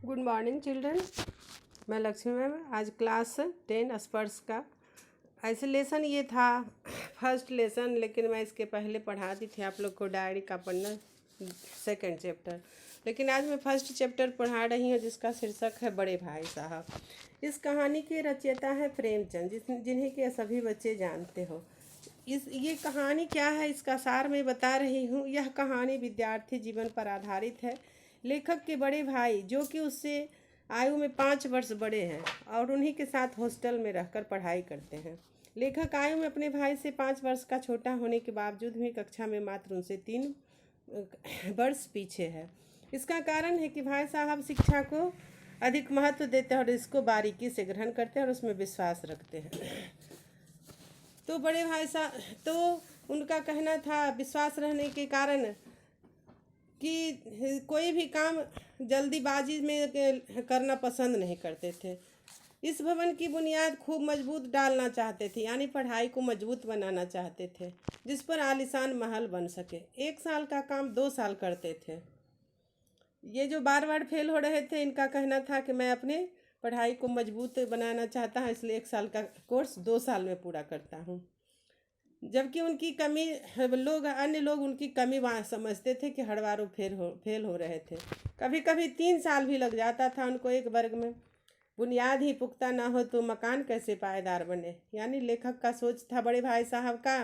Good morning children. मैं Lakshmi ma'am. आज class 10 स्पर्श का ऐसे लेसन ये था फर्स्ट लेसन, लेकिन मैं इसके पहले पढ़ा दी थी आप लोग को डायरी का पढ़ना सेकंड चैप्टर। लेकिन आज मैं फर्स्ट चैप्टर पढ़ा रही हूँ जिसका शीर्षक है बड़े भाई साहब। इस कहानी के रचयिता है प्रेमचंद, जिन्हें कि सभी बच्चे जानते हो। ये कहानी क्या है इसका सार मैं बता रही हूँ। यह कहानी विद्यार्थी जीवन पर आधारित है। लेखक के बड़े भाई जो कि उससे आयु में 5 वर्ष बड़े हैं और उन्हीं के साथ हॉस्टल में रहकर पढ़ाई करते हैं। लेखक आयु में अपने भाई से 5 वर्ष का छोटा होने के बावजूद भी कक्षा में मात्र उनसे 3 वर्ष पीछे है। इसका कारण है कि भाई साहब शिक्षा को अधिक महत्व देते हैं और इसको बारीकी से ग्रहण करते हैं और उसमें विश्वास रखते हैं। तो बड़े भाई साहब तो उनका कहना था विश्वास रहने के कारण कि कोई भी काम जल्दीबाजी में करना पसंद नहीं करते थे। इस भवन की बुनियाद खूब मजबूत डालना चाहते थे, यानी पढ़ाई को मजबूत बनाना चाहते थे जिस पर आलीशान महल बन सके। 1 साल का काम 2 साल करते थे। ये जो बार बार फेल हो रहे थे, इनका कहना था कि मैं अपने पढ़ाई को मजबूत बनाना चाहता हूँ, इसलिए 1 साल का कोर्स 2 साल में पूरा करता हूँ। जबकि उनकी कमी अन्य लोग उनकी कमी समझते थे कि हर बार वो फेल हो रहे थे। कभी कभी 3 साल भी लग जाता था उनको एक वर्ग में। बुनियाद ही पुख्ता ना हो तो मकान कैसे पायदार बने। यानी लेखक का सोच था बड़े भाई साहब का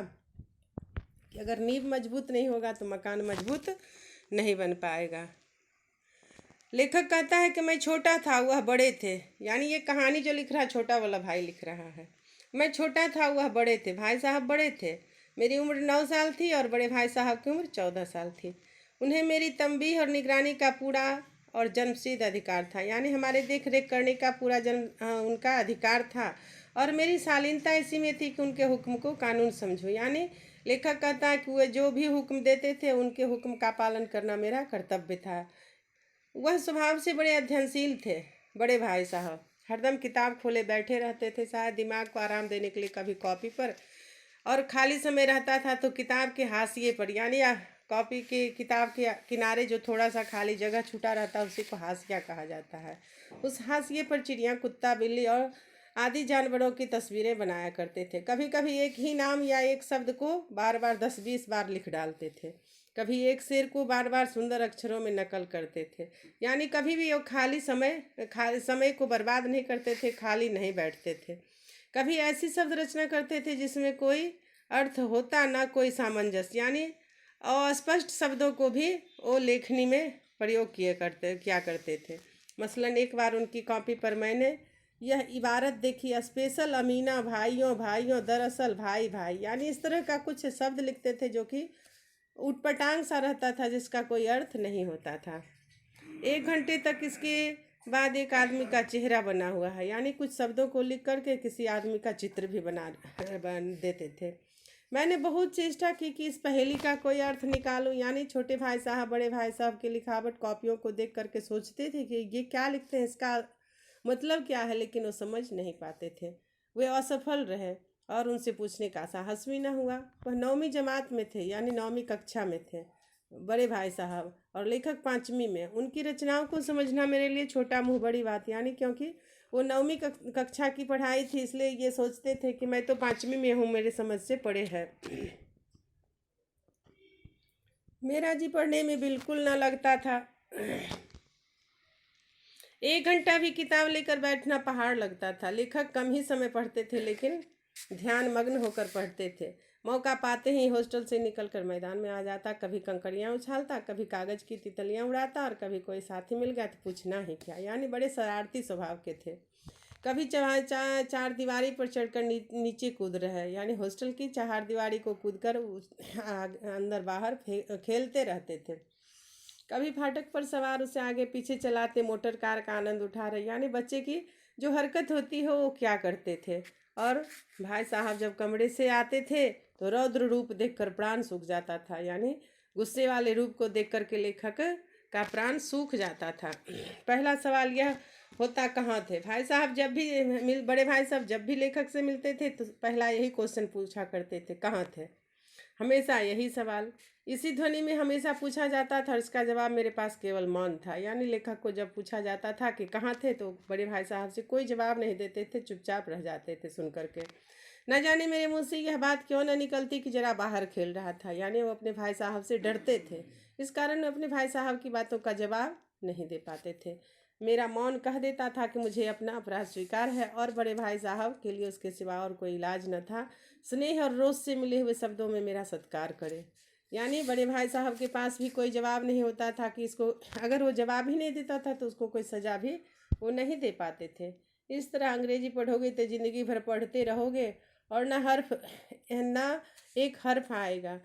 कि अगर नींव मजबूत नहीं होगा तो मकान मजबूत नहीं बन पाएगा। लेखक कहता है कि मैं छोटा था वह बड़े थे, यानी ये कहानी जो लिख रहा है छोटा वाला भाई लिख रहा है। मैं छोटा था वह बड़े थे, भाई साहब बड़े थे। मेरी उम्र 9 साल थी और बड़े भाई साहब की उम्र 14 साल थी। उन्हें मेरी तंबीह और निगरानी का पूरा और जन्मसिद्ध अधिकार था, यानी हमारे देख रेख करने का पूरा उनका अधिकार था। और मेरी शालीनता इसी में थी कि उनके हुक्म को कानून समझूं। यानी लेखक कहता है कि वे जो भी हुक्म देते थे उनके हुक्म का पालन करना मेरा कर्तव्य था। वह स्वभाव से बड़े अध्ययनशील थे बड़े भाई साहब। हरदम किताब खोले बैठे रहते थे, शायद दिमाग को आराम देने के लिए कभी कॉपी पर, और खाली समय रहता था तो किताब के हाशिए पर, यानी कॉपी के किताब के किनारे जो थोड़ा सा खाली जगह छूटा रहता है उसी को हाशिया कहा जाता है। उस हाशिए पर चिड़िया, कुत्ता, बिल्ली और आदि जानवरों की तस्वीरें बनाया करते थे। कभी कभी एक ही नाम या एक शब्द को बार बार 10-20 बार लिख डालते थे। कभी एक शेर को बार बार सुंदर अक्षरों में नकल करते थे। यानी कभी भी वो खाली समय को बर्बाद नहीं करते थे, खाली नहीं बैठते थे। कभी ऐसी शब्द रचना करते थे जिसमें कोई अर्थ होता ना कोई सामंजस्य, यानी अस्पष्ट शब्दों को भी वो लेखनी में प्रयोग किया करते थे। मसलन एक बार उनकी कॉपी पर मैंने यह इबारत देखी, स्पेशल अमीना भाइयों भाइयों दरअसल भाई भाई, यानी इस तरह का कुछ शब्द लिखते थे जो कि उटपटांग सा रहता था, जिसका कोई अर्थ नहीं होता था। 1 घंटे तक इसके बाद एक आदमी का चेहरा बना हुआ है, यानी कुछ शब्दों को लिख करके किसी आदमी का चित्र भी बन देते थे। मैंने बहुत चेष्टा की कि इस पहेली का कोई अर्थ निकालूं, यानी छोटे भाई साहब बड़े भाई साहब की लिखावट कॉपियों को देख करके सोचते थे कि ये क्या लिखते हैं, इसका मतलब क्या है, लेकिन वो समझ नहीं पाते थे। वे असफल रहे और उनसे पूछने का साहस भी न हुआ। वह 9वीं जमात में थे, यानी 9वीं कक्षा में थे बड़े भाई साहब, और लेखक 5वीं में। उनकी रचनाओं को समझना मेरे लिए छोटा मुँह बड़ी बात, यानी क्योंकि वो 9वीं कक्षा की पढ़ाई थी, इसलिए ये सोचते थे कि मैं तो 5वीं में हूँ, मेरे समझ से पढ़े है। मेरा जी पढ़ने में बिल्कुल न लगता था। 1 घंटा भी किताब लेकर बैठना पहाड़ लगता था। लेखक कम ही समय पढ़ते थे, लेकिन ध्यान मग्न होकर पढ़ते थे। मौका पाते ही हॉस्टल से निकलकर मैदान में आ जाता। कभी कंकड़ियाँ उछालता, कभी कागज की तितलियाँ उड़ाता, और कभी कोई साथी मिल गया तो पूछना ही क्या, यानी बड़े शरारती स्वभाव के थे। कभी चार दीवारी पर चढ़कर नीचे कूद रहे, यानी हॉस्टल की चार दीवारी को कूदकर अंदर बाहर खेलते रहते थे। कभी फाटक पर सवार उसे आगे पीछे चलाते मोटर कार का आनंद उठा रहे, यानी बच्चे की जो हरकत होती है वो क्या करते थे। और भाई साहब जब कमरे से आते थे तो रौद्र रूप देखकर प्राण सूख जाता था, यानी गुस्से वाले रूप को देख करके लेखक का प्राण सूख जाता था। पहला सवाल यह होता, कहाँ थे भाई साहब। बड़े भाई साहब जब भी लेखक से मिलते थे तो पहला यही क्वेश्चन पूछा करते थे, कहाँ थे। हमेशा यही सवाल इसी ध्वनि में हमेशा पूछा जाता था और इसका जवाब मेरे पास केवल मौन था। यानी लेखक को जब पूछा जाता था कि कहाँ थे, तो बड़े भाई साहब से कोई जवाब नहीं देते थे, चुपचाप रह जाते थे सुन करके। न जाने मेरे मुंह से यह बात क्यों न निकलती कि जरा बाहर खेल रहा था। यानी वो अपने भाई साहब से डरते थे, इस कारण वो अपने भाई साहब की बातों का जवाब नहीं दे पाते थे। मेरा मौन कह देता था कि मुझे अपना अपराध स्वीकार है और बड़े भाई साहब के लिए उसके सिवा और कोई इलाज न था। स्नेह और रोष से मिले हुए शब्दों में मेरा सत्कार करे। यानी बड़े भाई साहब के पास भी कोई जवाब नहीं होता था कि इसको, अगर वो जवाब ही नहीं देता था तो उसको कोई सज़ा भी वो नहीं दे पाते थे। इस तरह अंग्रेजी पढ़ोगे तो ज़िंदगी भर पढ़ते रहोगे और ना एक हर्फ आएगा।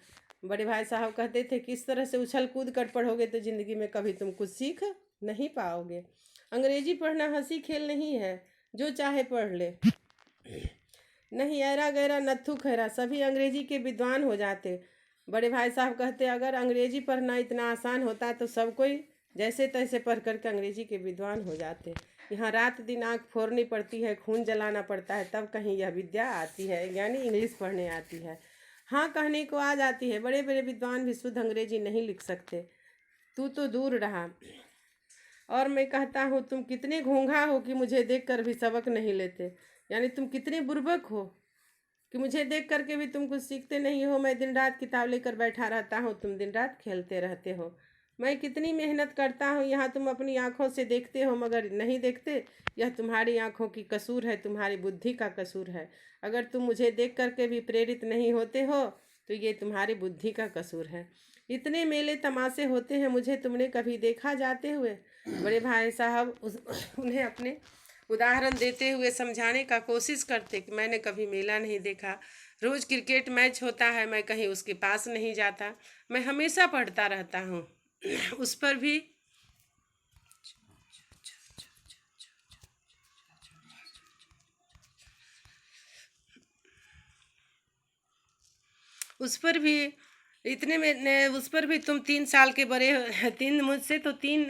बड़े भाई साहब कहते थे कि इस तरह से उछल कूद कर पढ़ोगे तो ज़िंदगी में कभी तुम कुछ सीख नहीं पाओगे। अंग्रेजी पढ़ना हंसी खेल नहीं है, जो चाहे पढ़ ले। नहीं ऐरा गैरा नत्थु खैरा, सभी अंग्रेजी के विद्वान हो जाते। बड़े भाई साहब कहते अगर अंग्रेजी पढ़ना इतना आसान होता तो सब कोई जैसे तैसे पढ़ करके अंग्रेजी के विद्वान हो जाते। यहाँ रात दिन आँख फोड़नी पड़ती है, खून जलाना पड़ता है, तब कहीं यह विद्या आती है, यानी इंग्लिश पढ़ने आती है। हाँ कहने को आ जाती है, बड़े बड़े विद्वान भी शुद्ध अंग्रेजी नहीं लिख सकते। तू तो दूर रहा। और मैं कहता हूँ तुम कितने घोंघा हो कि मुझे देखकर भी सबक नहीं लेते। यानी तुम कितने बुर्बक हो कि मुझे देख करके भी तुम कुछ सीखते नहीं हो। मैं दिन रात किताब लेकर बैठा रहता हूँ, तुम दिन रात खेलते रहते हो। मैं कितनी मेहनत करता हूँ, यहाँ तुम अपनी आँखों से देखते हो मगर नहीं देखते। यह तुम्हारी आँखों की कसूर है, तुम्हारी बुद्धि का कसूर है। अगर तुम मुझे देख करके भी प्रेरित नहीं होते हो तो ये तुम्हारी बुद्धि का कसूर है। इतने मेले तमाशे होते हैं, मुझे तुमने कभी देखा जाते हुए? बड़े भाई साहब उन्हें अपने उदाहरण देते हुए समझाने का कोशिश करते कि मैंने कभी मेला नहीं देखा। रोज़ क्रिकेट मैच होता है, मैं कहीं उसके पास नहीं जाता, मैं हमेशा पढ़ता रहता हूँ। उस पर भी उस पर भी इतने में उस पर भी तुम 3 साल के बड़े हो। तीन मुझसे तो 3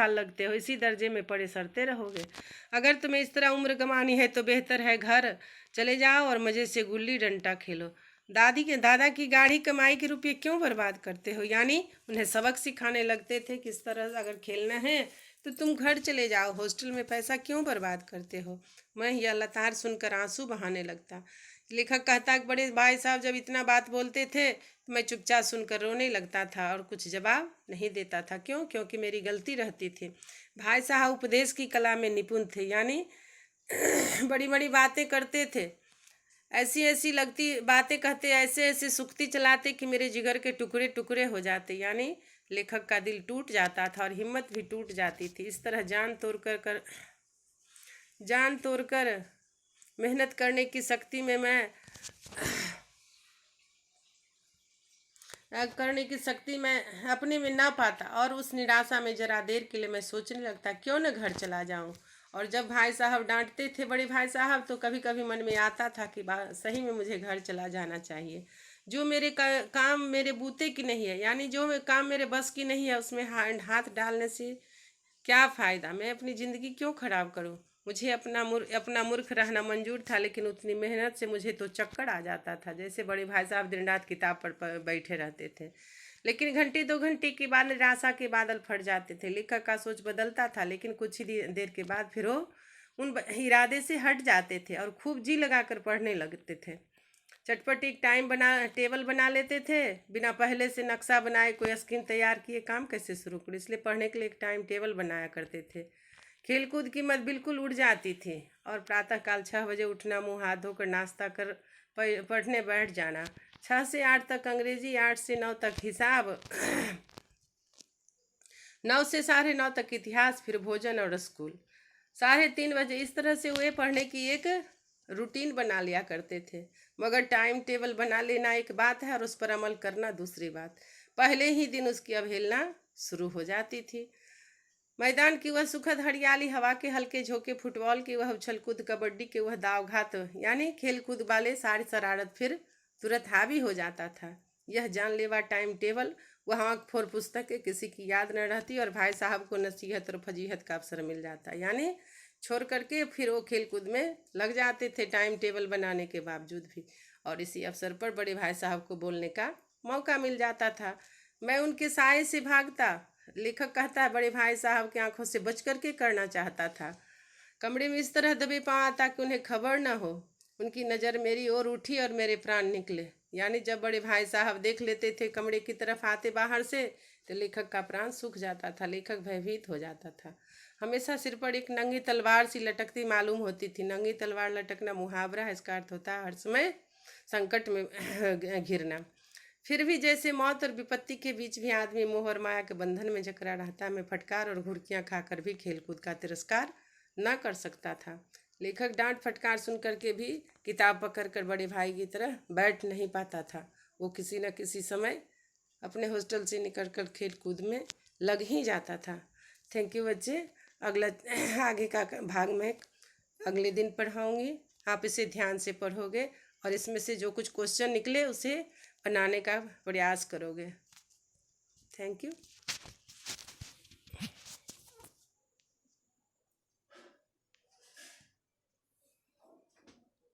लगते हो, इसी दर्जे में पड़े सरते रहोगे। अगर तुम्हें इस तरह उम्र गंवानी है तो बेहतर है घर चले जाओ और मज़े से गुल्ली डंडा खेलो। दादा की गाढ़ी कमाई के रुपये क्यों बर्बाद करते हो? यानी उन्हें सबक सिखाने लगते थे, किस तरह अगर खेलना है तो तुम घर चले जाओ, हॉस्टल में पैसा क्यों बर्बाद करते हो? मैं यह लतार सुनकर आंसू बहाने लगता। लेखक कहता कि बड़े भाई साहब जब इतना बात बोलते थे तो मैं चुपचाप सुनकर रोने लगता था और कुछ जवाब नहीं देता था। क्यों? क्योंकि मेरी गलती रहती थी। भाई साहब उपदेश की कला में निपुण थे, यानी बड़ी बड़ी बातें करते थे, ऐसी ऐसी लगती बातें कहते, ऐसे ऐसे सुक्ति चलाते कि मेरे जिगर के टुकड़े टुकड़े हो जाते। यानी लेखक का दिल टूट जाता था और हिम्मत भी टूट जाती थी। इस तरह जान तोड़कर मेहनत करने की शक्ति में मैं अपने में ना पाता और उस निराशा में जरा देर के लिए मैं सोचने लगता क्यों न घर चला जाऊं। और जब भाई साहब डांटते थे, बड़े भाई साहब, तो कभी कभी मन में आता था कि सही में मुझे घर चला जाना चाहिए। जो मेरे काम मेरे बूते की नहीं है, यानी जो काम मेरे बस की नहीं है, उसमें हाथ डालने से क्या फ़ायदा? मैं अपनी ज़िंदगी क्यों खराब करूं? मुझे अपना मूर्ख रहना मंजूर था, लेकिन उतनी मेहनत से मुझे तो चक्कर आ जाता था। जैसे बड़े भाई साहब दिन रात किताब पर बैठे रहते थे, लेकिन घंटे 2 घंटे के बाद निराशा के बादल फट जाते थे। लेखक का सोच बदलता था, लेकिन कुछ ही देर के बाद फिर वो उन इरादे से हट जाते थे और खूब जी लगाकर पढ़ने लगते थे। चटपट एक टेबल बना लेते थे, बिना पहले से नक्शा बनाए, कोई स्कीम तैयार किए, काम कैसे शुरू करें, इसलिए पढ़ने के लिए एक टाइम टेबल बनाया करते थे। खेलकूद की मत बिल्कुल उड़ जाती थी और प्रातःकाल 6 बजे उठना, मुंह हाथ धोकर नाश्ता कर पढ़ने बैठ जाना। 6 से 8 तक अंग्रेजी, 8 से 9 तक हिसाब, 9 से 9:30 तक इतिहास, फिर भोजन और स्कूल 3:30 बजे। इस तरह से वे पढ़ने की एक रूटीन बना लिया करते थे। मगर टाइम टेबल बना लेना एक बात है और उस पर अमल करना दूसरी बात। पहले ही दिन उसकी अवहेलना शुरू हो जाती थी। मैदान की वह सुखद हरियाली, हवा के हल्के झोंके, फुटबॉल की वह उछल कूद, कबड्डी के वह दाव घात, यानी खेल कूद वाले सारी शरारत फिर तुरंत हावी हो जाता था। यह जानलेवा टाइम टेबल, वह आँख फोड़ पुस्तकें, किसी की याद न रहती और भाई साहब को नसीहत और फजीहत का अवसर मिल जाता। यानी छोड़ करके फिर वो खेल कूद में लग जाते थे टाइम टेबल बनाने के बावजूद भी। और इसी अवसर पर बड़े भाई साहब को बोलने का मौका मिल जाता था। मैं उनके साए से भागता, लेखक कहता है, बड़े भाई साहब की आंखों से बच करके करना चाहता था। कमरे में इस तरह दबे पाँव ताकि उन्हें खबर न हो। उनकी नज़र मेरी ओर उठी और मेरे प्राण निकले। यानी जब बड़े भाई साहब देख लेते थे कमरे की तरफ आते बाहर से, तो लेखक का प्राण सूख जाता था, लेखक भयभीत हो जाता था। हमेशा सिर पर एक नंगी तलवार सी लटकती मालूम होती थी। नंगी तलवार लटकना मुहावरा है, इसका अर्थ होता है हर समय संकट में घिरना। फिर भी जैसे मौत और विपत्ति के बीच भी आदमी मोह और माया के बंधन में जकड़ा रहता, मैं फटकार और घुड़कियां खाकर भी खेलकूद का तिरस्कार न कर सकता था। लेखक डांट फटकार सुन करके भी किताब पकड़कर बड़े भाई की तरह बैठ नहीं पाता था। वो किसी न किसी समय अपने हॉस्टल से निकलकर खेल कूद में लग ही जाता था। थैंक यू बच्चे। अगला आगे का भाग मैं अगले दिन पढ़ाऊँगी। आप इसे ध्यान से पढ़ोगे और इसमें से जो कुछ क्वेश्चन निकले उसे बनाने का प्रयास करोगे। Thank you.